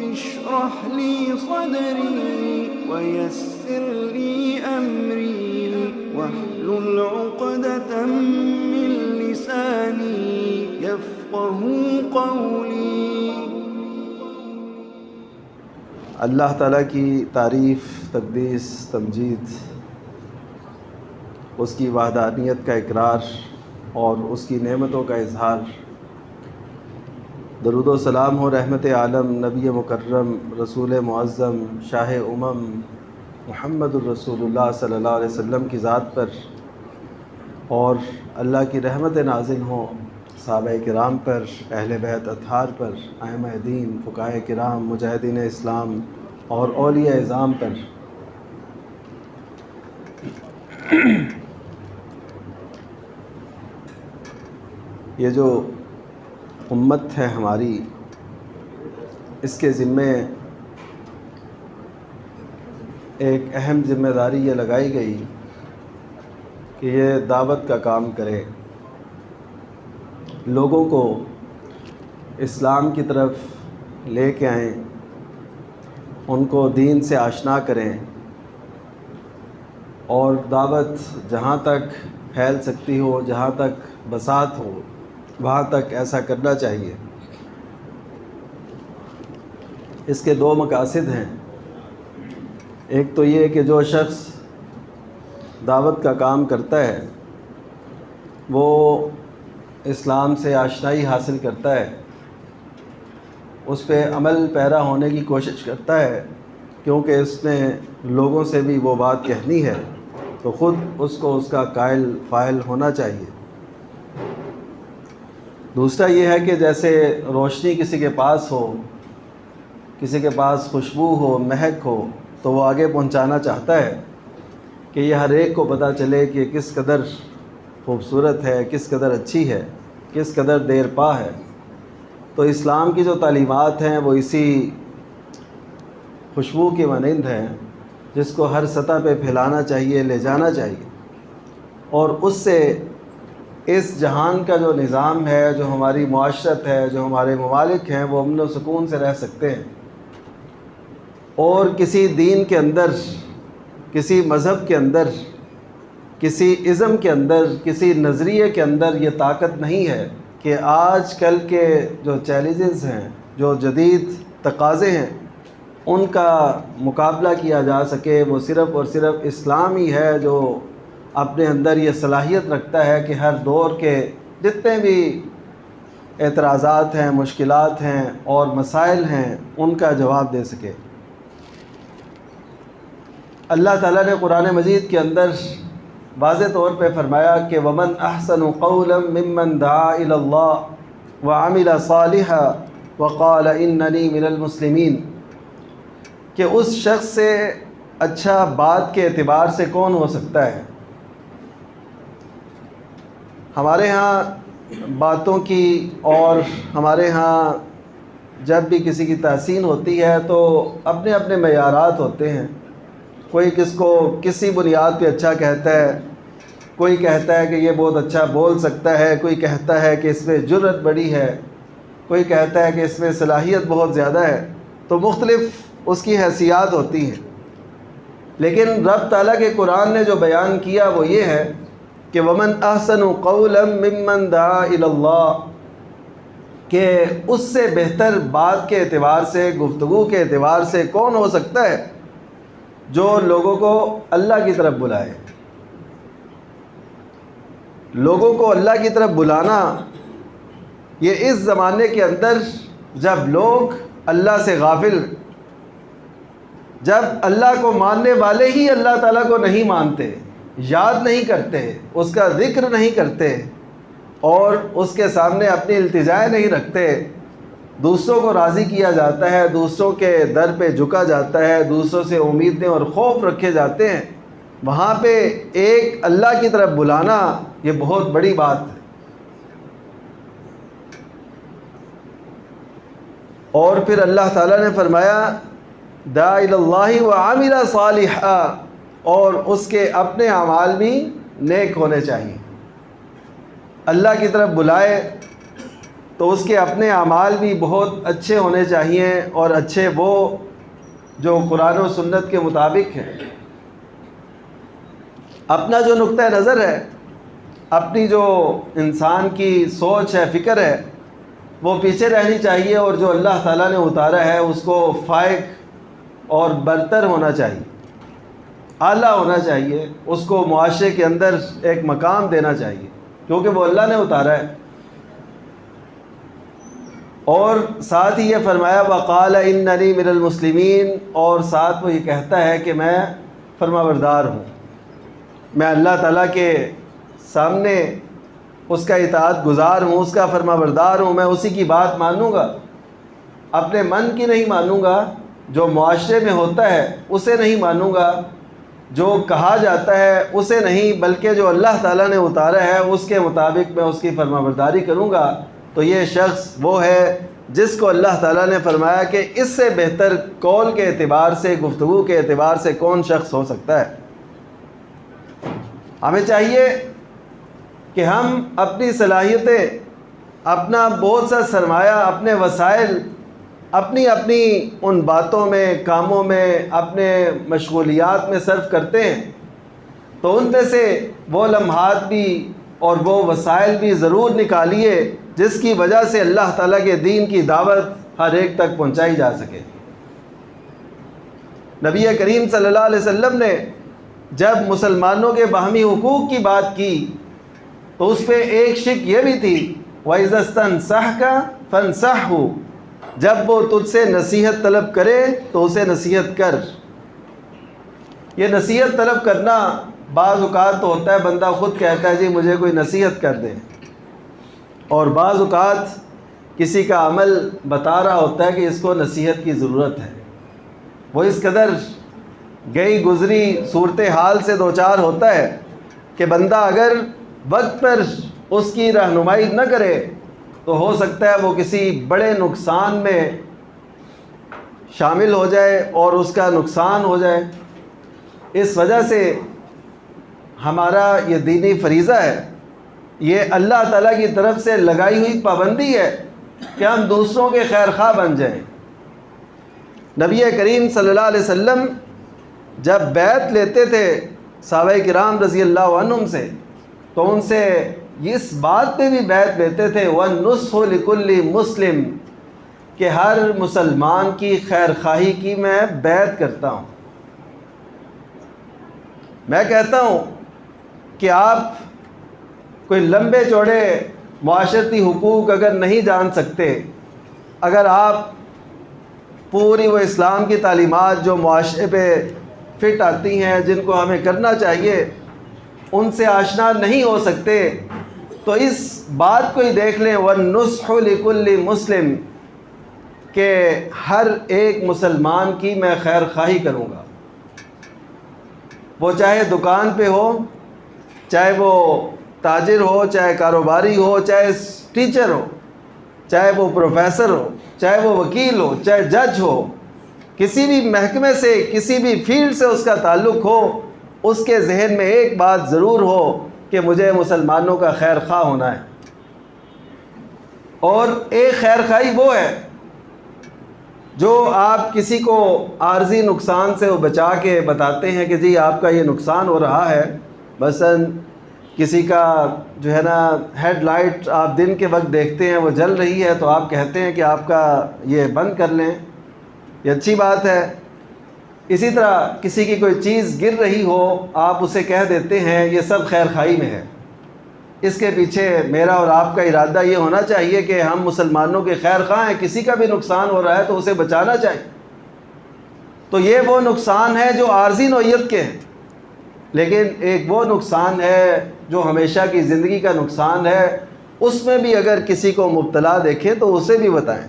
اشرح لي صدري ويسر لي أمري واحلل عقدة من لساني يفقهوا قولي۔ اللہ تعالیٰ کی تعریف، تقدیس، تمجید، اس کی وحدانیت کا اقرار اور اس کی نعمتوں کا اظہار۔ درود و سلام ہو رحمت عالم، نبی مکرم، رسول معظم، شاہ امم، محمد الرسول اللہ صلی اللہ علیہ وسلم کی ذات پر، اور اللہ کی رحمت نازل ہوں صحابہ کرام پر، اہل بیت اطہار پر، ائمہ دین، فقہاء کرام، مجاہدین اسلام اور اولیاء اعظام پر۔ یہ جو امت ہے ہماری، اس کے ذمے ایک اہم ذمہ داری یہ لگائی گئی کہ یہ دعوت کا کام کرے، لوگوں کو اسلام کی طرف لے کے آئیں، ان کو دین سے آشنا کریں، اور دعوت جہاں تک پھیل سکتی ہو، جہاں تک بساط ہو، وہاں تک ایسا کرنا چاہیے۔ اس کے دو مقاصد ہیں۔ ایک تو یہ کہ جو شخص دعوت کا کام کرتا ہے وہ اسلام سے آشنائی حاصل کرتا ہے، اس پہ عمل پیرا ہونے کی کوشش کرتا ہے، کیونکہ اس نے لوگوں سے بھی وہ بات کہنی ہے، تو خود اس کو اس کا قائل فاعل ہونا چاہیے۔ دوسرا یہ ہے کہ جیسے روشنی کسی کے پاس ہو، کسی کے پاس خوشبو ہو، مہک ہو، تو وہ آگے پہنچانا چاہتا ہے کہ یہ ہر ایک کو پتہ چلے کہ کس قدر خوبصورت ہے، کس قدر اچھی ہے، کس قدر دیر پا ہے۔ تو اسلام کی جو تعلیمات ہیں وہ اسی خوشبو کی مانند ہیں، جس کو ہر سطح پہ پھیلانا چاہیے، لے جانا چاہیے، اور اس سے اس جہان کا جو نظام ہے، جو ہماری معاشرت ہے، جو ہمارے ممالک ہیں، وہ امن و سکون سے رہ سکتے ہیں۔ اور کسی دین کے اندر، کسی مذہب کے اندر، کسی ازم کے اندر، کسی نظریے کے اندر یہ طاقت نہیں ہے کہ آج کل کے جو چیلنجز ہیں، جو جدید تقاضے ہیں، ان کا مقابلہ کیا جا سکے۔ وہ صرف اور صرف اسلام ہی ہے جو اپنے اندر یہ صلاحیت رکھتا ہے کہ ہر دور کے جتنے بھی اعتراضات ہیں، مشکلات ہیں اور مسائل ہیں، ان کا جواب دے سکے۔ اللہ تعالیٰ نے قرآن مجید کے اندر واضح طور پہ فرمایا کہ وَمَنْ أَحْسَنُ قَوْلًا مِّمَّنْ دَعَا إِلَى اللَّهِ وَعَمِلَ صَالِحًا وَقَالَ إِنَّنِي مِنَ الْمُسْلِمِينَ، کہ اس شخص سے اچھا بات کے اعتبار سے کون ہو سکتا ہے۔ ہمارے ہاں باتوں کی اور ہمارے ہاں جب بھی کسی کی تحسین ہوتی ہے تو اپنے اپنے معیارات ہوتے ہیں۔ کوئی کس کو کسی بنیاد پہ اچھا کہتا ہے، کوئی کہتا ہے کہ یہ بہت اچھا بول سکتا ہے، کوئی کہتا ہے کہ اس میں جرأت بڑی ہے، کوئی کہتا ہے کہ اس میں صلاحیت بہت زیادہ ہے، تو مختلف اس کی حیثیات ہوتی ہیں۔ لیکن رب تعالیٰ کے قرآن نے جو بیان کیا وہ یہ ہے کہ وَمَنْ أَحْسَنُ قَوْلًا مِّمَّنْ دَعَا إِلَى اللَّهِ، کہ اس سے بہتر بات کے اعتبار سے، گفتگو کے اعتبار سے کون ہو سکتا ہے جو لوگوں کو اللہ کی طرف بلائے۔ لوگوں کو اللہ کی طرف بلانا، یہ اس زمانے کے اندر جب لوگ اللہ سے غافل، جب اللہ کو ماننے والے ہی اللہ تعالیٰ کو نہیں مانتے، یاد نہیں کرتے، اس کا ذکر نہیں کرتے، اور اس کے سامنے اپنی التجائیں نہیں رکھتے، دوسروں کو راضی کیا جاتا ہے، دوسروں کے در پہ جھکا جاتا ہے، دوسروں سے امیدیں اور خوف رکھے جاتے ہیں، وہاں پہ ایک اللہ کی طرف بلانا یہ بہت بڑی بات ہے۔ اور پھر اللہ تعالیٰ نے فرمایا دعا الی اللہ وعمل صالحا، اور اس کے اپنے اعمال بھی نیک ہونے چاہیے۔ اللہ کی طرف بلائے، تو اس کے اپنے اعمال بھی بہت اچھے ہونے چاہیے، اور اچھے وہ جو قرآن و سنت کے مطابق ہیں۔ اپنا جو نقطہ نظر ہے، اپنی جو انسان کی سوچ ہے، فکر ہے، وہ پیچھے رہنی چاہیے، اور جو اللہ تعالیٰ نے اتارا ہے اس کو فائق اور برتر ہونا چاہیے، اعلیٰ ہونا چاہیے، اس کو معاشرے کے اندر ایک مقام دینا چاہیے، کیونکہ وہ اللہ نے اتارا ہے۔ اور ساتھ ہی یہ فرمایا وقال اننی من المسلمین، اور ساتھ وہ یہ کہتا ہے کہ میں فرمانبردار ہوں، میں اللہ تعالیٰ کے سامنے اس کا اطاعت گزار ہوں، اس کا فرمانبردار ہوں، میں اسی کی بات مانوں گا، اپنے من کی نہیں مانوں گا، جو معاشرے میں ہوتا ہے اسے نہیں مانوں گا، جو کہا جاتا ہے اسے نہیں، بلکہ جو اللہ تعالیٰ نے اتارا ہے اس کے مطابق میں اس کی فرمانبرداری کروں گا۔ تو یہ شخص وہ ہے جس کو اللہ تعالیٰ نے فرمایا کہ اس سے بہتر قول کے اعتبار سے، گفتگو کے اعتبار سے کون شخص ہو سکتا ہے۔ ہمیں چاہیے کہ ہم اپنی صلاحیتیں، اپنا بہت سا سرمایہ، اپنے وسائل اپنی ان باتوں میں، کاموں میں، اپنے مشغولیات میں صرف کرتے ہیں، تو ان میں سے وہ لمحات بھی اور وہ وسائل بھی ضرور نکالیے جس کی وجہ سے اللہ تعالیٰ کے دین کی دعوت ہر ایک تک پہنچائی جا سکے۔ نبی کریم صلی اللہ علیہ وسلم نے جب مسلمانوں کے باہمی حقوق کی بات کی تو اس پہ ایک شک یہ بھی تھی وَإِذَا اسْتَنصَحَكَ فَانصَحْهُ، جب وہ تجھ سے نصیحت طلب کرے تو اسے نصیحت کر۔ یہ نصیحت طلب کرنا بعض اوقات تو ہوتا ہے بندہ خود کہتا ہے جی مجھے کوئی نصیحت کر دے، اور بعض اوقات کسی کا عمل بتا رہا ہوتا ہے کہ اس کو نصیحت کی ضرورت ہے، وہ اس قدر گئی گزری صورتحال سے دوچار ہوتا ہے کہ بندہ اگر وقت پر اس کی رہنمائی نہ کرے تو ہو سکتا ہے وہ کسی بڑے نقصان میں شامل ہو جائے اور اس کا نقصان ہو جائے۔ اس وجہ سے ہمارا یہ دینی فریضہ ہے، یہ اللہ تعالیٰ کی طرف سے لگائی ہوئی پابندی ہے کہ ہم دوسروں کے خیر خواہ بن جائیں۔ نبی کریم صلی اللہ علیہ وسلم جب بیعت لیتے تھے صحابہ کرام رضی اللہ عنہم سے، تو ان سے اس بات پہ بھی بیعت لیتے تھے وَالنُّصْحُ لِكُلِّ مُسْلِمٍ، کہ ہر مسلمان کی خیر خواہی کی میں بیعت کرتا ہوں۔ میں کہتا ہوں کہ آپ کوئی لمبے چوڑے معاشرتی حقوق اگر نہیں جان سکتے، اگر آپ پوری وہ اسلام کی تعلیمات جو معاشرے پہ فٹ آتی ہیں، جن کو ہمیں کرنا چاہیے، ان سے آشنا نہیں ہو سکتے، تو اس بات کو ہی دیکھ لیں وَالنُّصْحُ لِكُلِّ مُسْلِمٍ، کہ ہر ایک مسلمان کی میں خیر خواہی کروں گا، وہ چاہے دکان پہ ہو، چاہے وہ تاجر ہو، چاہے کاروباری ہو، چاہے ٹیچر ہو، چاہے وہ پروفیسر ہو، چاہے وہ وکیل ہو، چاہے جج ہو، کسی بھی محکمے سے، کسی بھی فیلڈ سے اس کا تعلق ہو، اس کے ذہن میں ایک بات ضرور ہو کہ مجھے مسلمانوں کا خیر خواہ ہونا ہے۔ اور ایک خیر خواہی وہ ہے جو آپ کسی کو عارضی نقصان سے بچا کے بتاتے ہیں کہ جی آپ کا یہ نقصان ہو رہا ہے، مثلاً کسی کا جو ہے نا ہیڈ لائٹ آپ دن کے وقت دیکھتے ہیں وہ جل رہی ہے، تو آپ کہتے ہیں کہ آپ کا یہ بند کر لیں، یہ اچھی بات ہے۔ اسی طرح کسی کی کوئی چیز گر رہی ہو، آپ اسے کہہ دیتے ہیں، یہ سب خیر خواہی میں ہے۔ اس کے پیچھے میرا اور آپ کا ارادہ یہ ہونا چاہیے کہ ہم مسلمانوں کے خیر خواہ ہیں، کسی کا بھی نقصان ہو رہا ہے تو اسے بچانا چاہیے۔ تو یہ وہ نقصان ہے جو عارضی نوعیت کے ہیں، لیکن ایک وہ نقصان ہے جو ہمیشہ کی زندگی کا نقصان ہے، اس میں بھی اگر کسی کو مبتلا دیکھیں تو اسے بھی بتائیں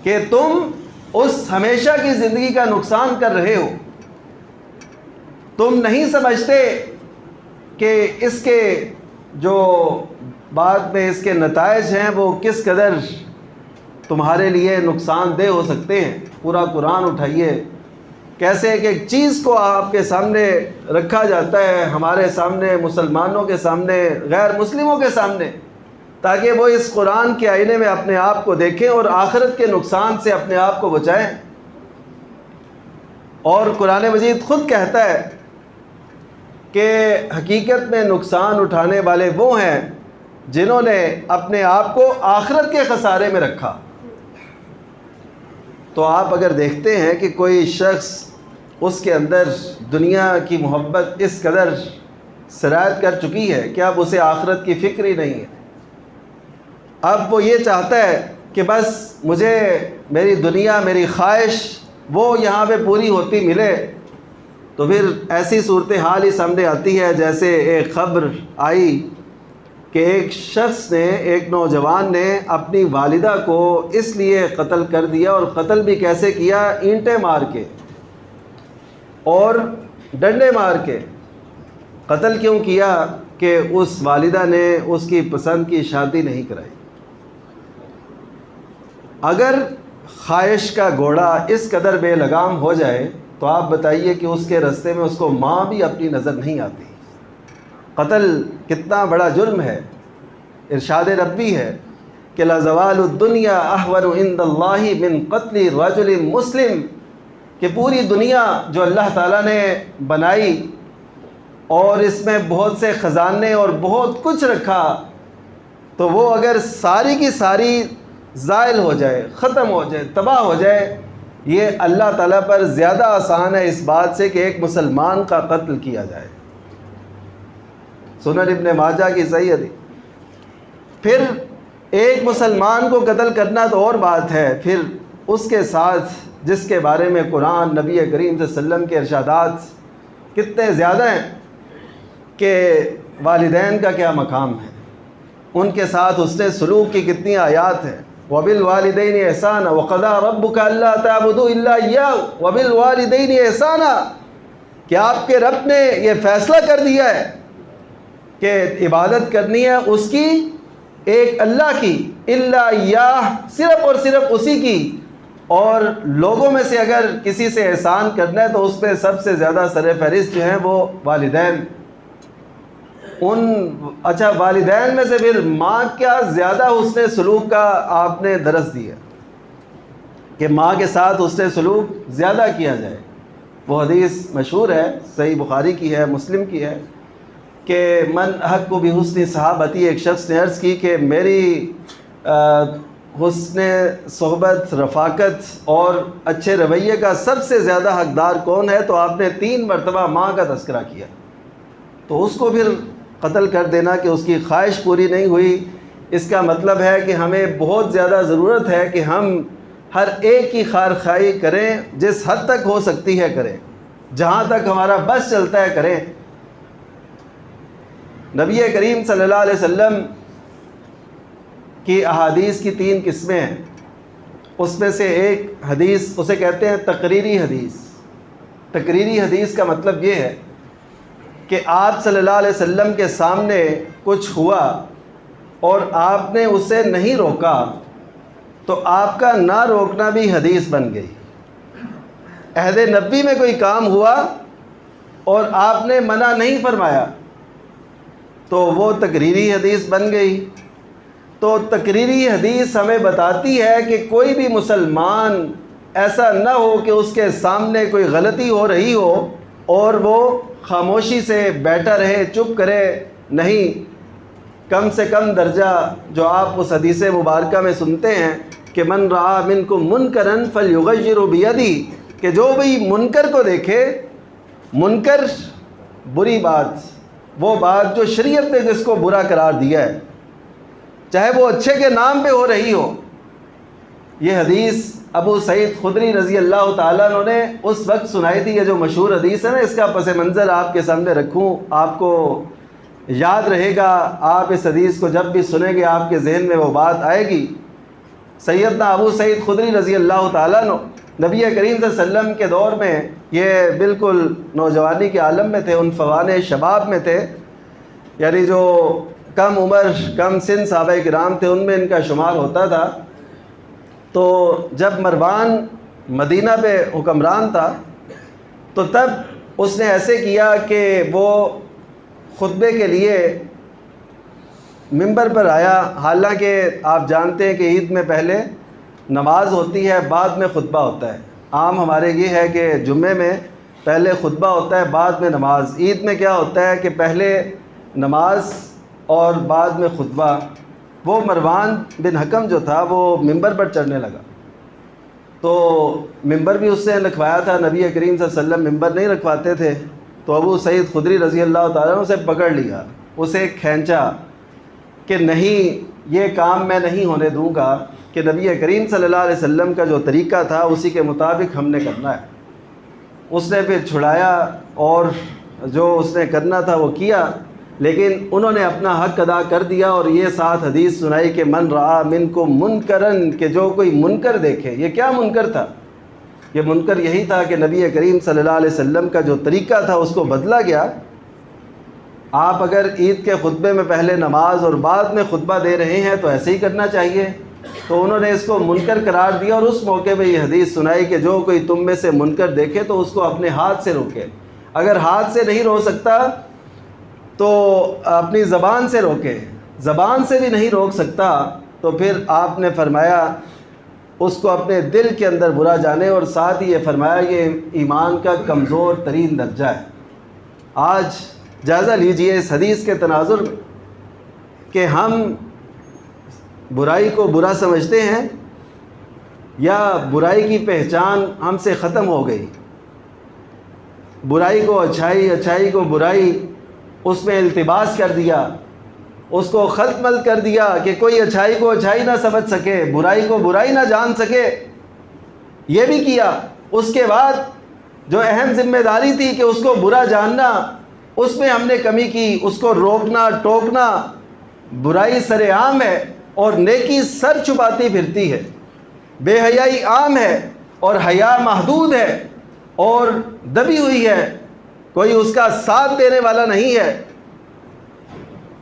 کہ تم اس ہمیشہ کی زندگی کا نقصان کر رہے ہو، تم نہیں سمجھتے کہ اس کے جو بعد میں اس کے نتائج ہیں وہ کس قدر تمہارے لیے نقصان دہ ہو سکتے ہیں۔ پورا قرآن اٹھائیے، کیسے کہ ایک چیز کو آپ کے سامنے رکھا جاتا ہے، ہمارے سامنے، مسلمانوں کے سامنے، غیر مسلموں کے سامنے، تاکہ وہ اس قرآن کے آئینے میں اپنے آپ کو دیکھیں اور آخرت کے نقصان سے اپنے آپ کو بچائیں۔ اور قرآن مجید خود کہتا ہے کہ حقیقت میں نقصان اٹھانے والے وہ ہیں جنہوں نے اپنے آپ کو آخرت کے خسارے میں رکھا۔ تو آپ اگر دیکھتے ہیں کہ کوئی شخص اس کے اندر دنیا کی محبت اس قدر سرایت کر چکی ہے کہ اب اسے آخرت کی فکر ہی نہیں ہے، اب وہ یہ چاہتا ہے کہ بس مجھے میری دنیا، میری خواہش وہ یہاں پہ پوری ہوتی ملے، تو پھر ایسی صورتحال ہی سامنے آتی ہے جیسے ایک خبر آئی کہ ایک شخص نے، ایک نوجوان نے اپنی والدہ کو اس لیے قتل کر دیا، اور قتل بھی کیسے کیا؟ اینٹیں مار کے اور ڈنڈے مار کے۔ قتل کیوں کیا؟ کہ اس والدہ نے اس کی پسند کی شادی نہیں کرائی۔ اگر خواہش کا گھوڑا اس قدر بے لگام ہو جائے تو آپ بتائیے کہ اس کے رستے میں اس کو ماں بھی اپنی نظر نہیں آتی۔ قتل کتنا بڑا جرم ہے۔ ارشاد ربی ہے کہ لَزَوَالُ الدُّنْيَا أَحْوَنُ عِنْدَ اللَّهِ مِنْ قَتْلِ رَجُلٍ مُسْلِمٍ، کہ پوری دنیا جو اللہ تعالیٰ نے بنائی اور اس میں بہت سے خزانے اور بہت کچھ رکھا، تو وہ اگر ساری کی ساری زائل ہو جائے، ختم ہو جائے، تباہ ہو جائے، یہ اللہ تعالیٰ پر زیادہ آسان ہے اس بات سے کہ ایک مسلمان کا قتل کیا جائے۔ سنن ابن ماجہ کی صحیح حدیث۔ پھر ایک مسلمان کو قتل کرنا تو اور بات ہے، پھر اس کے ساتھ جس کے بارے میں قرآن، نبی کریم صلی اللہ علیہ وسلم کے ارشادات کتنے زیادہ ہیں کہ والدین کا کیا مقام ہے، ان کے ساتھ حسن سلوک کی کتنی آیات ہیں۔ وَبِالْوَالِدَيْنِ إِحْسَانًا وَقَضَىٰ رَبُّكَ أَلَّا تَعْبُدُوا إِلَّا إِيَّاهُ وَبِالْوَالِدَيْنِ إِحْسَانًا، کہ آپ کے رب نے یہ فیصلہ کر دیا ہے کہ عبادت کرنی ہے اس کی، ایک اللہ کی، إِلَّا إِيَّاهُ، صرف اور صرف اسی کی، اور لوگوں میں سے اگر کسی سے احسان کرنا ہے تو اس پہ سب سے زیادہ سر فہرست جو ہیں وہ والدین۔ اچھا والدین میں سے پھر ماں کیا زیادہ حسن سلوک کا آپ نے درس دیا کہ ماں کے ساتھ حسن سلوک زیادہ کیا جائے۔ وہ حدیث مشہور ہے، صحیح بخاری کی ہے، مسلم کی ہے کہ من احق بحسن صحابتی، ایک شخص نے عرض کی کہ میری حسن صحبت، رفاقت اور اچھے رویے کا سب سے زیادہ حقدار کون ہے؟ تو آپ نے 3 مرتبہ ماں کا تذکرہ کیا۔ تو اس کو پھر قتل کر دینا کہ اس کی خواہش پوری نہیں ہوئی، اس کا مطلب ہے کہ ہمیں بہت زیادہ ضرورت ہے کہ ہم ہر ایک کی خیر خواہی کریں، جس حد تک ہو سکتی ہے کریں، جہاں تک ہمارا بس چلتا ہے کریں۔ نبی کریم صلی اللہ علیہ وسلم کی احادیث کی 3 قسمیں ہیں، اس میں سے ایک حدیث اسے کہتے ہیں تقریری حدیث۔ تقریری حدیث کا مطلب یہ ہے کہ آپ صلی اللہ علیہ وسلم کے سامنے کچھ ہوا اور آپ نے اسے نہیں روکا تو آپ کا نہ روکنا بھی حدیث بن گئی۔ عہد نبی میں کوئی کام ہوا اور آپ نے منع نہیں فرمایا تو وہ تقریری حدیث بن گئی۔ تو تقریری حدیث ہمیں بتاتی ہے کہ کوئی بھی مسلمان ایسا نہ ہو کہ اس کے سامنے کوئی غلطی ہو رہی ہو اور وہ خاموشی سے بیٹھا رہے، چپ کرے، نہیں، کم سے کم درجہ جو آپ اس حدیث مبارکہ میں سنتے ہیں کہ من رعا منکم منکرا فلیغیرہ بیدہ، کہ جو بھی منکر کو دیکھے، منکر بری بات، وہ بات جو شریعت نے جس کو برا قرار دیا ہے، چاہے وہ اچھے کے نام پہ ہو رہی ہو۔ یہ حدیث ابو سعید خدری رضی اللہ تعالیٰ عنہ نے اس وقت سنائی تھی۔ یہ جو مشہور حدیث ہے نا، اس کا پس منظر آپ کے سامنے رکھوں، آپ کو یاد رہے گا، آپ اس حدیث کو جب بھی سنیں گے آپ کے ذہن میں وہ بات آئے گی۔ سیدنا ابو سعید خدری رضی اللہ تعالیٰ عنہ نبی کریم صلی اللہ علیہ وسلم کے دور میں، یہ بالکل نوجوانی کے عالم میں تھے، ان فوان شباب میں تھے، یعنی جو کم عمر کم سن صحابہ کرام تھے ان میں ان کا شمار ہوتا تھا۔ تو جب مروان مدینہ پہ حکمران تھا تو تب اس نے ایسے کیا کہ وہ خطبے کے لیے منبر پر آیا، حالانکہ آپ جانتے ہیں کہ عید میں پہلے نماز ہوتی ہے، بعد میں خطبہ ہوتا ہے۔ عام ہمارے یہ ہے کہ جمعے میں پہلے خطبہ ہوتا ہے، بعد میں نماز۔ عید میں کیا ہوتا ہے کہ پہلے نماز اور بعد میں خطبہ۔ وہ مروان بن حکم جو تھا وہ منبر پر چڑھنے لگا، تو منبر بھی اس سے لکھوایا تھا، نبی کریم صلی اللہ علیہ وسلم منبر نہیں رکھواتے تھے، تو ابو سعید خدری رضی اللہ تعالیٰ نے اسے پکڑ لیا، اسے کھینچا کہ نہیں، یہ کام میں نہیں ہونے دوں گا کہ نبی کریم صلی اللہ علیہ وسلم کا جو طریقہ تھا اسی کے مطابق ہم نے کرنا ہے۔ اس نے پھر چھڑایا اور جو اس نے کرنا تھا وہ کیا، لیکن انہوں نے اپنا حق ادا کر دیا اور یہ ساتھ حدیث سنائی کہ من رعا منکم منکرن، کہ جو کوئی منکر دیکھے۔ یہ کیا منکر تھا؟ یہ منکر یہی تھا کہ نبی کریم صلی اللہ علیہ وسلم کا جو طریقہ تھا اس کو بدلا گیا۔ آپ اگر عید کے خطبے میں پہلے نماز اور بعد میں خطبہ دے رہے ہیں تو ایسے ہی کرنا چاہیے۔ تو انہوں نے اس کو منکر قرار دیا اور اس موقع پہ یہ حدیث سنائی کہ جو کوئی تم میں سے منکر دیکھے تو اس کو اپنے ہاتھ سے روکے، اگر ہاتھ سے نہیں روک سکتا تو اپنی زبان سے روکے، زبان سے بھی نہیں روک سکتا تو پھر آپ نے فرمایا اس کو اپنے دل کے اندر برا جانے، اور ساتھ ہی یہ فرمایا یہ ایمان کا کمزور ترین درجہ ہے۔ آج جائزہ لیجئے اس حدیث کے تناظر میں کہ ہم برائی کو برا سمجھتے ہیں یا برائی کی پہچان ہم سے ختم ہو گئی، برائی کو اچھائی، اچھائی کو برائی، اس میں التباس کر دیا، اس کو خلط ملط کر دیا کہ کوئی اچھائی کو اچھائی نہ سمجھ سکے، برائی کو برائی نہ جان سکے، یہ بھی کیا۔ اس کے بعد جو اہم ذمہ داری تھی کہ اس کو برا جاننا، اس میں ہم نے کمی کی، اس کو روکنا ٹوکنا۔ برائی سر عام ہے اور نیکی سر چھپاتی پھرتی ہے، بے حیائی عام ہے اور حیا محدود ہے اور دبی ہوئی ہے، کوئی اس کا ساتھ دینے والا نہیں ہے۔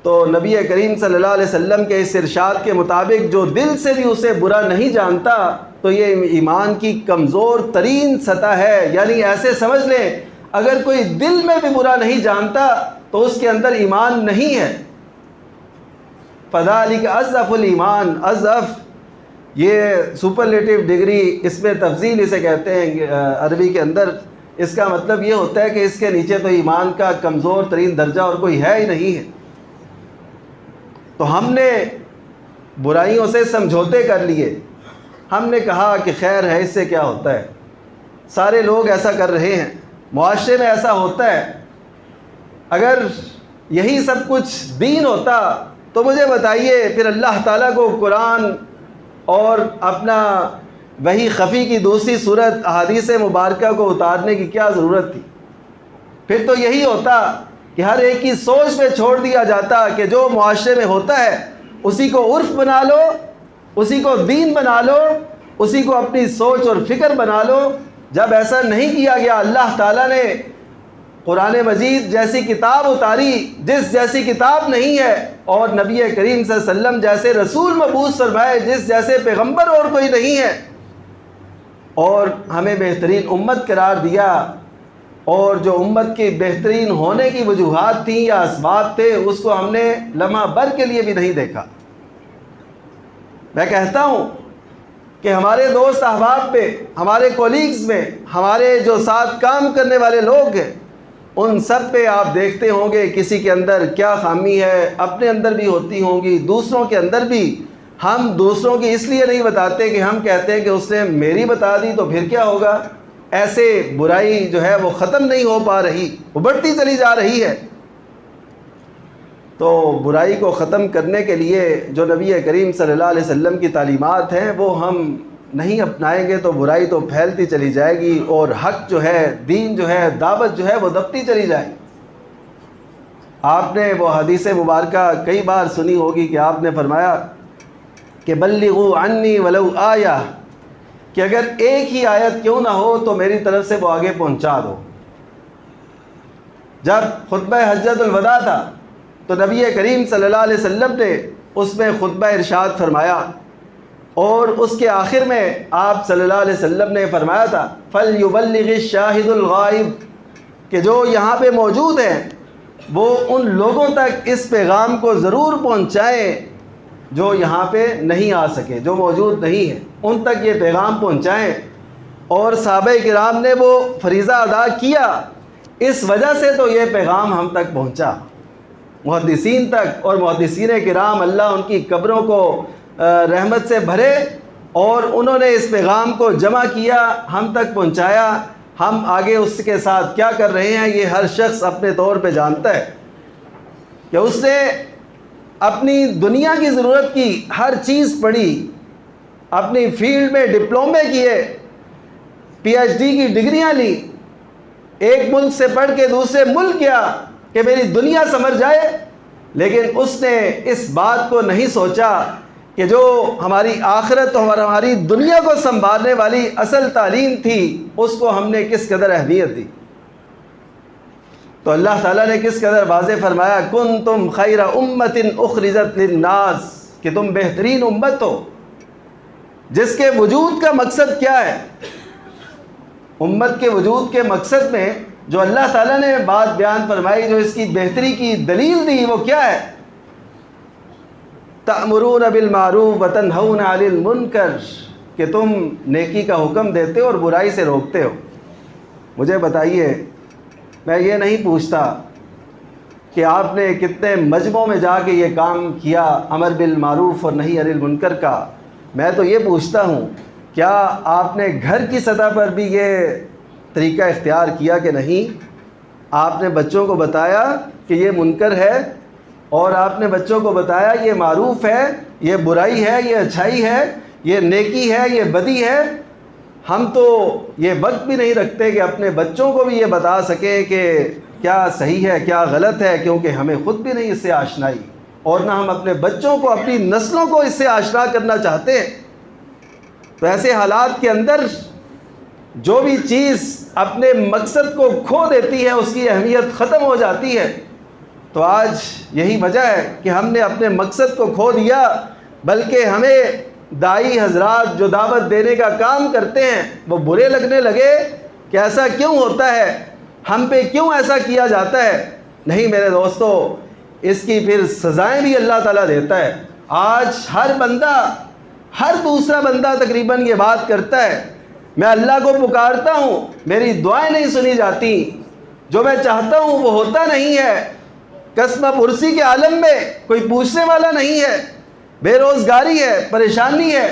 تو نبی کریم صلی اللہ علیہ وسلم کے اس ارشاد کے مطابق جو دل سے بھی اسے برا نہیں جانتا تو یہ ایمان کی کمزور ترین سطح ہے۔ یعنی ایسے سمجھ لیں اگر کوئی دل میں بھی برا نہیں جانتا تو اس کے اندر ایمان نہیں ہے۔ فذالک اضعف الایمان، اضعف یہ سپرلیٹو ڈگری، اس میں تفضیل اسے کہتے ہیں عربی کے اندر۔ اس کا مطلب یہ ہوتا ہے کہ اس کے نیچے تو ایمان کا کمزور ترین درجہ اور کوئی ہے ہی نہیں ہے۔ تو ہم نے برائیوں سے سمجھوتے کر لیے، ہم نے کہا کہ خیر ہے، اس سے کیا ہوتا ہے، سارے لوگ ایسا کر رہے ہیں، معاشرے میں ایسا ہوتا ہے۔ اگر یہی سب کچھ دین ہوتا تو مجھے بتائیے پھر اللہ تعالیٰ کو قرآن اور اپنا وحی خفی کی دوسری صورت احادیث مبارکہ کو اتارنے کی کیا ضرورت تھی؟ پھر تو یہی ہوتا کہ ہر ایک کی سوچ میں چھوڑ دیا جاتا کہ جو معاشرے میں ہوتا ہے اسی کو عرف بنا لو، اسی کو دین بنا لو، اسی کو اپنی سوچ اور فکر بنا لو۔ جب ایسا نہیں کیا گیا، اللہ تعالیٰ نے قرآن مجید جیسی کتاب اتاری جس جیسی کتاب نہیں ہے، اور نبی کریم صلی اللہ علیہ وسلم جیسے رسول مبعوث فرمائے جس جیسے پیغمبر اور کوئی نہیں ہے، اور ہمیں بہترین امت قرار دیا، اور جو امت کی بہترین ہونے کی وجوہات تھیں یا اسباب تھے اس کو ہم نے لمحہ بھر کے لیے بھی نہیں دیکھا۔ میں کہتا ہوں کہ ہمارے دوست احباب پہ، ہمارے کولیگز میں، ہمارے جو ساتھ کام کرنے والے لوگ ہیں، ان سب پہ آپ دیکھتے ہوں گے کسی کے اندر کیا خامی ہے، اپنے اندر بھی ہوتی ہوں گی، دوسروں کے اندر بھی۔ ہم دوسروں کی اس لیے نہیں بتاتے کہ ہم کہتے ہیں کہ اس نے میری بتا دی تو پھر کیا ہوگا۔ ایسے برائی جو ہے وہ ختم نہیں ہو پا رہی، وہ بڑھتی چلی جا رہی ہے۔ تو برائی کو ختم کرنے کے لیے جو نبی کریم صلی اللہ علیہ وسلم کی تعلیمات ہیں وہ ہم نہیں اپنائیں گے تو برائی تو پھیلتی چلی جائے گی، اور حق جو ہے، دین جو ہے، دعوت جو ہے وہ دبتی چلی جائے گی۔ آپ نے وہ حدیث مبارکہ کئی بار سنی ہوگی کہ آپ نے فرمایا کہ بلغوا عنی ولو آیہ، کہ اگر ایک ہی آیت کیوں نہ ہو تو میری طرف سے وہ آگے پہنچا دو۔ جب خطبہ حجۃ الوداع تھا تو نبی کریم صلی اللہ علیہ وسلم نے اس میں خطبہ ارشاد فرمایا، اور اس کے آخر میں آپ صلی اللہ علیہ وسلم نے فرمایا تھا فَلْيُبَلِّغِ الشَّاهِدُ الْغَائِبُ، کہ جو یہاں پہ موجود ہیں وہ ان لوگوں تک اس پیغام کو ضرور پہنچائیں جو یہاں پہ نہیں آ سکے، جو موجود نہیں ہیں، ان تک یہ پیغام پہنچائیں۔ اور صحابہ کرام نے وہ فریضہ ادا کیا، اس وجہ سے تو یہ پیغام ہم تک پہنچا، محدثین تک۔ اور محدثین کرام اللہ ان کی قبروں کو رحمت سے بھرے، اور انہوں نے اس پیغام کو جمع کیا، ہم تک پہنچایا۔ ہم آگے اس کے ساتھ کیا کر رہے ہیں یہ ہر شخص اپنے طور پہ جانتا ہے کہ اس نے اپنی دنیا کی ضرورت کی ہر چیز پڑھی، اپنی فیلڈ میں ڈپلومے کیے، پی ایچ ڈی کی ڈگریاں لی، ایک ملک سے پڑھ کے دوسرے ملک گیا کہ میری دنیا سنور جائے، لیکن اس نے اس بات کو نہیں سوچا کہ جو ہماری آخرت اور ہماری دنیا کو سنبھالنے والی اصل تعلیم تھی اس کو ہم نے کس قدر اہمیت دی۔ تو اللہ تعالیٰ نے کس قدر واضح فرمایا، کنتم خیر امت اخرجت للناس، کہ تم بہترین امت ہو، جس کے وجود کا مقصد کیا ہے؟ امت کے وجود کے مقصد میں جو اللہ تعالیٰ نے بات بیان فرمائی، جو اس کی بہتری کی دلیل دی، وہ کیا ہے؟ تأمرون بالمعروف وتنہون عن المنکر، کہ تم نیکی کا حکم دیتے ہو اور برائی سے روکتے ہو۔ مجھے بتائیے، میں یہ نہیں پوچھتا کہ آپ نے کتنے مجمعوں میں جا کے یہ کام کیا، امر بالمعروف اور نہی عن المنکر کا، میں تو یہ پوچھتا ہوں کیا آپ نے گھر کی سطح پر بھی یہ طریقہ اختیار کیا کہ نہیں؟ آپ نے بچوں کو بتایا کہ یہ منکر ہے، اور آپ نے بچوں کو بتایا یہ معروف ہے، یہ برائی ہے، یہ اچھائی ہے، یہ نیکی ہے، یہ بدی ہے۔ ہم تو یہ وقت بھی نہیں رکھتے کہ اپنے بچوں کو بھی یہ بتا سکیں کہ کیا صحیح ہے کیا غلط ہے، کیونکہ ہمیں خود بھی نہیں اس سے آشنائی، اور نہ ہم اپنے بچوں کو، اپنی نسلوں کو اس سے آشنا کرنا چاہتے ہیں۔ تو ایسے حالات کے اندر جو بھی چیز اپنے مقصد کو کھو دیتی ہے اس کی اہمیت ختم ہو جاتی ہے۔ تو آج یہی وجہ ہے کہ ہم نے اپنے مقصد کو کھو دیا، بلکہ ہمیں داعی حضرات جو دعوت دینے کا کام کرتے ہیں وہ برے لگنے لگے کہ ایسا کیوں ہوتا ہے، ہم پہ کیوں ایسا کیا جاتا ہے۔ نہیں میرے دوستو، اس کی پھر سزائیں بھی اللہ تعالیٰ دیتا ہے۔ آج ہر بندہ، ہر دوسرا بندہ تقریباً یہ بات کرتا ہے، میں اللہ کو پکارتا ہوں، میری دعائیں نہیں سنی جاتی، جو میں چاہتا ہوں وہ ہوتا نہیں ہے، قسم پرسی کے عالم میں کوئی پوچھنے والا نہیں ہے، بے روزگاری ہے، پریشانی ہے،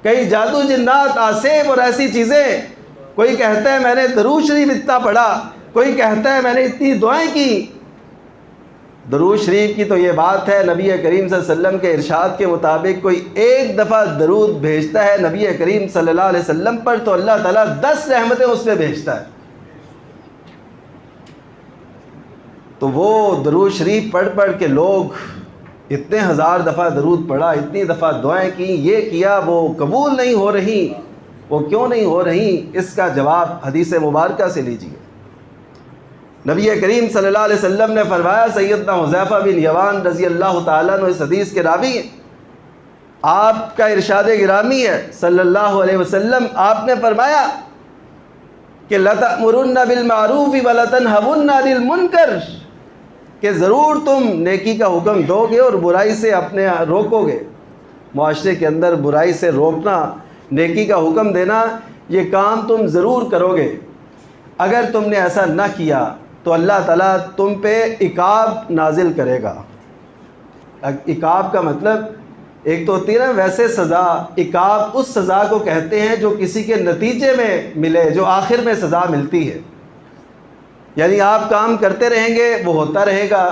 کئی جادو جنات، آسیب اور ایسی چیزیں۔ کوئی کہتا ہے میں نے درود شریف اتنا پڑھا، کوئی کہتا ہے میں نے اتنی دعائیں کی۔ درود شریف کی تو یہ بات ہے، نبی کریم صلی اللہ علیہ وسلم کے ارشاد کے مطابق کوئی ایک دفعہ درود بھیجتا ہے نبی کریم صلی اللہ علیہ وسلم پر تو اللہ تعالیٰ 10 رحمتیں اس پہ بھیجتا ہے۔ تو وہ درود شریف پڑھ پڑھ کے لوگ اتنے ہزار دفعہ درود پڑھا، اتنی دفعہ دعائیں کی، یہ کیا، وہ قبول نہیں ہو رہی۔ وہ کیوں نہیں ہو رہی؟ اس کا جواب حدیث مبارکہ سے لیجیے۔ نبی کریم صلی اللہ علیہ وسلم نے فرمایا، سیدنا حذیفہ بن یمان رضی اللہ تعالیٰ عنہ اس حدیث کے راوی ہیں، آپ کا ارشاد گرامی ہے صلی اللہ علیہ وسلم، آپ نے فرمایا کہ لَتَأْمُرُنَّ بِالْمَعْرُوفِ وَلَتَنْهَوُنَّ عَنِ الْمُنكَرِ، کہ ضرور تم نیکی کا حکم دو گے اور برائی سے اپنے روکو گے۔ معاشرے کے اندر برائی سے روکنا، نیکی کا حکم دینا، یہ کام تم ضرور کرو گے۔ اگر تم نے ایسا نہ کیا تو اللہ تعالیٰ تم پہ عقاب نازل کرے گا۔ عقاب کا مطلب ایک تو ہوتی ہے نا ویسے سزا، عقاب اس سزا کو کہتے ہیں جو کسی کے نتیجے میں ملے، جو آخر میں سزا ملتی ہے۔ یعنی آپ کام کرتے رہیں گے، وہ ہوتا رہے گا،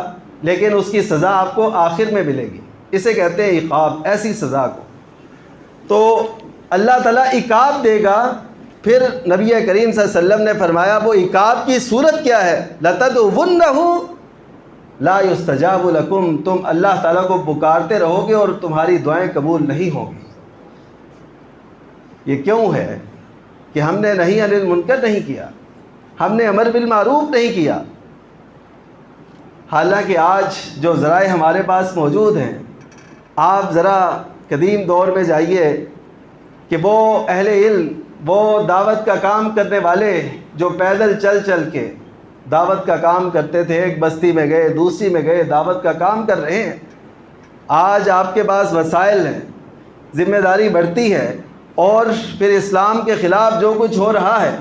لیکن اس کی سزا آپ کو آخر میں ملے گی، اسے کہتے ہیں عقاب، ایسی سزا کو۔ تو اللہ تعالیٰ عقاب دے گا۔ پھر نبی کریم صلی اللہ علیہ وسلم نے فرمایا وہ عقاب کی صورت کیا ہے؟ لَتَدْعُونَهُ لا يُسْتَجَابُ لَكُمْ، تم اللہ تعالیٰ کو پکارتے رہو گے اور تمہاری دعائیں قبول نہیں ہوں گی۔ یہ کیوں ہے کہ ہم نے نہی عن المنکر نہیں کیا، ہم نے امر بالمعروف نہیں کیا۔ حالانکہ آج جو ذرائع ہمارے پاس موجود ہیں، آپ ذرا قدیم دور میں جائیے کہ وہ اہل علم، وہ دعوت کا کام کرنے والے جو پیدل چل چل کے دعوت کا کام کرتے تھے، ایک بستی میں گئے، دوسری میں گئے، دعوت کا کام کر رہے ہیں۔ آج آپ کے پاس وسائل ہیں، ذمہ داری بڑھتی ہے، اور پھر اسلام کے خلاف جو کچھ ہو رہا ہے،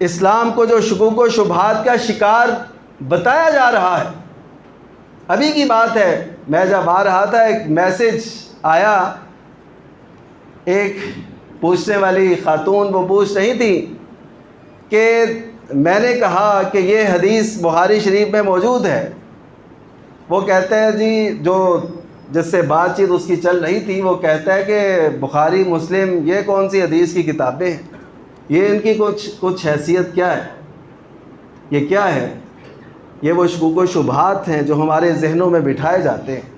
اسلام کو جو شکوک و شبہات کا شکار بتایا جا رہا ہے۔ ابھی کی بات ہے، میں جب آ رہا تھا ایک میسج آیا، ایک پوچھنے والی خاتون وہ پوچھ رہی تھی کہ میں نے کہا کہ یہ حدیث بخاری شریف میں موجود ہے۔ وہ کہتا ہے جی، جو جس سے بات چیت اس کی چل رہی تھی، وہ کہتا ہے کہ بخاری مسلم یہ کون سی حدیث کی کتابیں ہیں، یہ ان کی کچھ حیثیت کیا ہے، یہ کیا ہے؟ یہ وہ شکوک و شبہات ہیں جو ہمارے ذہنوں میں بٹھائے جاتے ہیں،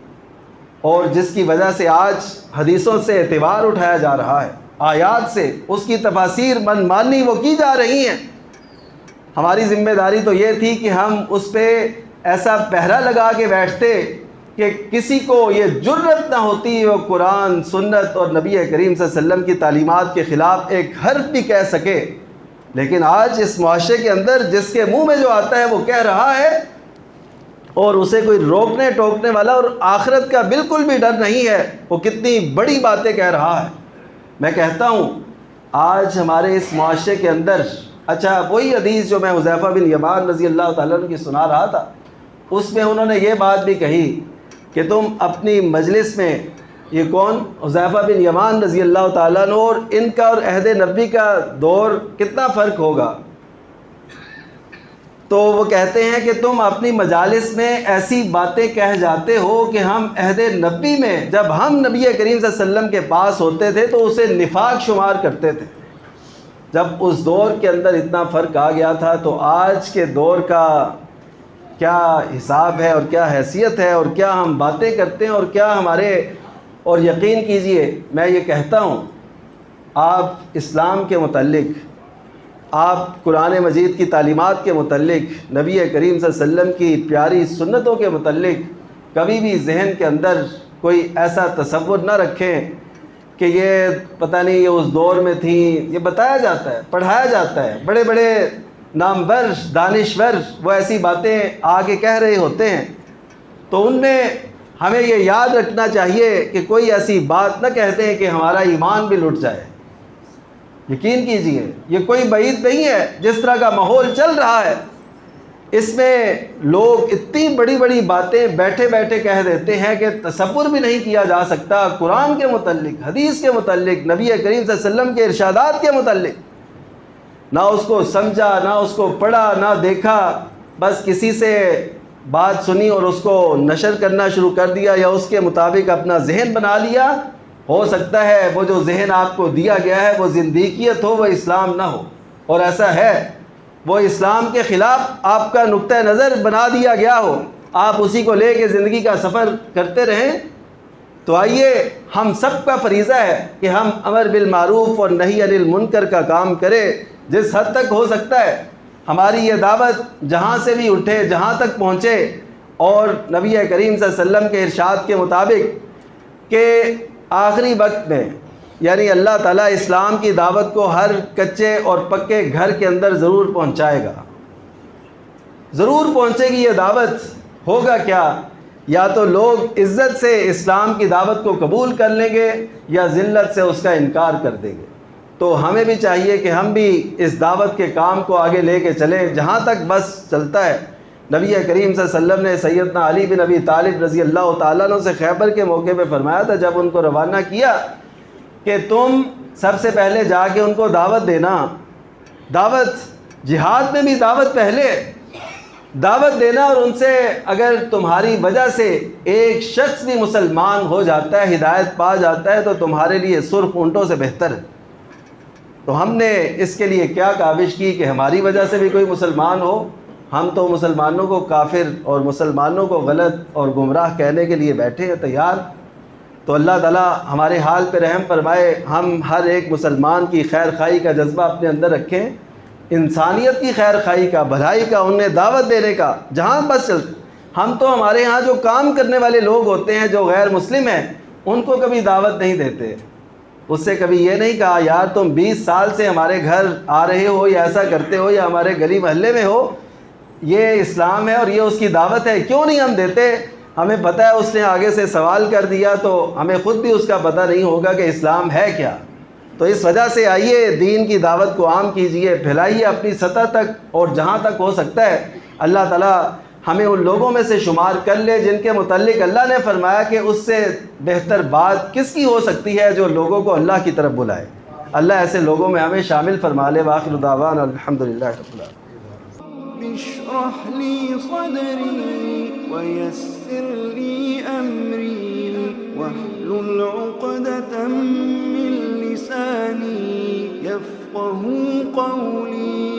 اور جس کی وجہ سے آج حدیثوں سے اعتبار اٹھایا جا رہا ہے، آیات سے اس کی تفاسیر من مانی وہ کی جا رہی ہیں۔ ہماری ذمہ داری تو یہ تھی کہ ہم اس پہ ایسا پہرا لگا کے بیٹھتے کہ کسی کو یہ جرت نہ ہوتی وہ قرآن، سنت اور نبی کریم صلی اللہ علیہ وسلم کی تعلیمات کے خلاف ایک حرف بھی کہہ سکے۔ لیکن آج اس معاشرے کے اندر جس کے منہ میں جو آتا ہے وہ کہہ رہا ہے، اور اسے کوئی روکنے ٹوکنے والا اور آخرت کا بالکل بھی ڈر نہیں ہے، وہ کتنی بڑی باتیں کہہ رہا ہے۔ میں کہتا ہوں آج ہمارے اس معاشرے کے اندر، اچھا وہی حدیث جو میں حذیفہ بن یمان رضی اللہ تعالیٰ عنہ کی سنا رہا تھا، اس میں انہوں نے یہ بات بھی کہی کہ تم اپنی مجلس میں، یہ کون؟ حذیفہ بن یمان رضی اللہ تعالیٰ عنہ، اور ان کا اور عہد نبوی کا دور کتنا فرق ہوگا؟ تو وہ کہتے ہیں کہ تم اپنی مجالس میں ایسی باتیں کہہ جاتے ہو کہ ہم عہد نبوی میں جب ہم نبی کریم صلی اللہ علیہ وسلم کے پاس ہوتے تھے تو اسے نفاق شمار کرتے تھے۔ جب اس دور کے اندر اتنا فرق آ گیا تھا، تو آج کے دور کا کیا حساب ہے اور کیا حیثیت ہے، اور کیا ہم باتیں کرتے ہیں اور کیا ہمارے، اور یقین کیجئے میں یہ کہتا ہوں، آپ اسلام کے متعلق، آپ قرآن مجید کی تعلیمات کے متعلق، نبی کریم صلی اللہ علیہ وسلم کی پیاری سنتوں کے متعلق کبھی بھی ذہن کے اندر کوئی ایسا تصور نہ رکھیں کہ یہ پتہ نہیں یہ اس دور میں تھیں۔ یہ بتایا جاتا ہے، پڑھایا جاتا ہے، بڑے بڑے نامور دانشور وہ ایسی باتیں آگے کہہ رہے ہوتے ہیں، تو ان میں ہمیں یہ یاد رکھنا چاہیے کہ کوئی ایسی بات نہ کہتے ہیں کہ ہمارا ایمان بھی لٹ جائے۔ یقین کیجئے یہ کوئی بعید نہیں ہے، جس طرح کا ماحول چل رہا ہے اس میں لوگ اتنی بڑی بڑی باتیں بیٹھے بیٹھے کہہ دیتے ہیں کہ تصور بھی نہیں کیا جا سکتا قرآن کے متعلق، حدیث کے متعلق، نبی کریم صلی اللہ علیہ وسلم کے ارشادات کے متعلق۔ نہ اس کو سمجھا، نہ اس کو پڑھا، نہ دیکھا، بس کسی سے بات سنی اور اس کو نشر کرنا شروع کر دیا، یا اس کے مطابق اپنا ذہن بنا لیا۔ ہو سکتا ہے وہ جو ذہن آپ کو دیا گیا ہے وہ زندیقیت ہو، وہ اسلام نہ ہو، اور ایسا ہے وہ اسلام کے خلاف آپ کا نقطہ نظر بنا دیا گیا ہو، آپ اسی کو لے کے زندگی کا سفر کرتے رہیں۔ تو آئیے ہم سب کا فریضہ ہے کہ ہم امر بالمعروف اور نہی عن المنکر کا کام کریں، جس حد تک ہو سکتا ہے ہماری یہ دعوت جہاں سے بھی اٹھے، جہاں تک پہنچے، اور نبی کریم صلی اللہ علیہ وسلم کے ارشاد کے مطابق کہ آخری وقت میں، یعنی اللہ تعالیٰ اسلام کی دعوت کو ہر کچے اور پکے گھر کے اندر ضرور پہنچائے گا، ضرور پہنچے گی یہ دعوت۔ ہوگا کیا؟ یا تو لوگ عزت سے اسلام کی دعوت کو قبول کر لیں گے، یا ذلت سے اس کا انکار کر دیں گے۔ تو ہمیں بھی چاہیے کہ ہم بھی اس دعوت کے کام کو آگے لے کے چلیں جہاں تک بس چلتا ہے۔ نبی کریم صلی اللہ علیہ وسلم نے سیدنا علی بن ابی طالب رضی اللہ تعالیٰ عنہ سے خیبر کے موقع پہ فرمایا تھا، جب ان کو روانہ کیا، کہ تم سب سے پہلے جا کے ان کو دعوت دینا، دعوت جہاد میں بھی دعوت پہلے، دعوت دینا، اور ان سے اگر تمہاری وجہ سے ایک شخص بھی مسلمان ہو جاتا ہے، ہدایت پا جاتا ہے، تو تمہارے لیے سرخ اونٹوں سے بہتر ہے۔ تو ہم نے اس کے لیے کیا کاوش کی کہ ہماری وجہ سے بھی کوئی مسلمان ہو؟ ہم تو مسلمانوں کو کافر اور مسلمانوں کو غلط اور گمراہ کہنے کے لیے بیٹھے ہیں تیار۔ تو اللہ تعالیٰ ہمارے حال پہ رحم فرمائے، ہم ہر ایک مسلمان کی خیر خواہی کا جذبہ اپنے اندر رکھیں، انسانیت کی خیر خواہی کا، بھلائی کا، انہیں دعوت دینے کا، جہاں بس چلتے۔ ہم تو ہمارے ہاں جو کام کرنے والے لوگ ہوتے ہیں جو غیر مسلم ہیں، ان کو کبھی دعوت نہیں دیتے، اس سے کبھی یہ نہیں کہا یار تم 20 سال سے ہمارے گھر آ رہے ہو، یا ایسا کرتے ہو، یا ہمارے گلی محلے میں ہو، یہ اسلام ہے اور یہ اس کی دعوت ہے، کیوں نہیں ہم دیتے؟ ہمیں پتہ ہے اس نے آگے سے سوال کر دیا تو ہمیں خود بھی اس کا پتہ نہیں ہوگا کہ اسلام ہے کیا۔ تو اس وجہ سے آئیے دین کی دعوت کو عام کیجئے، پھیلائیے اپنی سطح تک، اور جہاں تک ہو سکتا ہے اللہ تعالیٰ ہمیں ان لوگوں میں سے شمار کر لے جن کے متعلق اللہ نے فرمایا کہ اس سے بہتر بات کس کی ہو سکتی ہے جو لوگوں کو اللہ کی طرف بلائے۔ اللہ ایسے لوگوں میں ہمیں شامل فرما لے۔ وآخر دعوانا الحمدللہ رب العالمین۔ اشرح لي صدري ويسر لي أمري واحلل عقدة من لساني يفقه قولي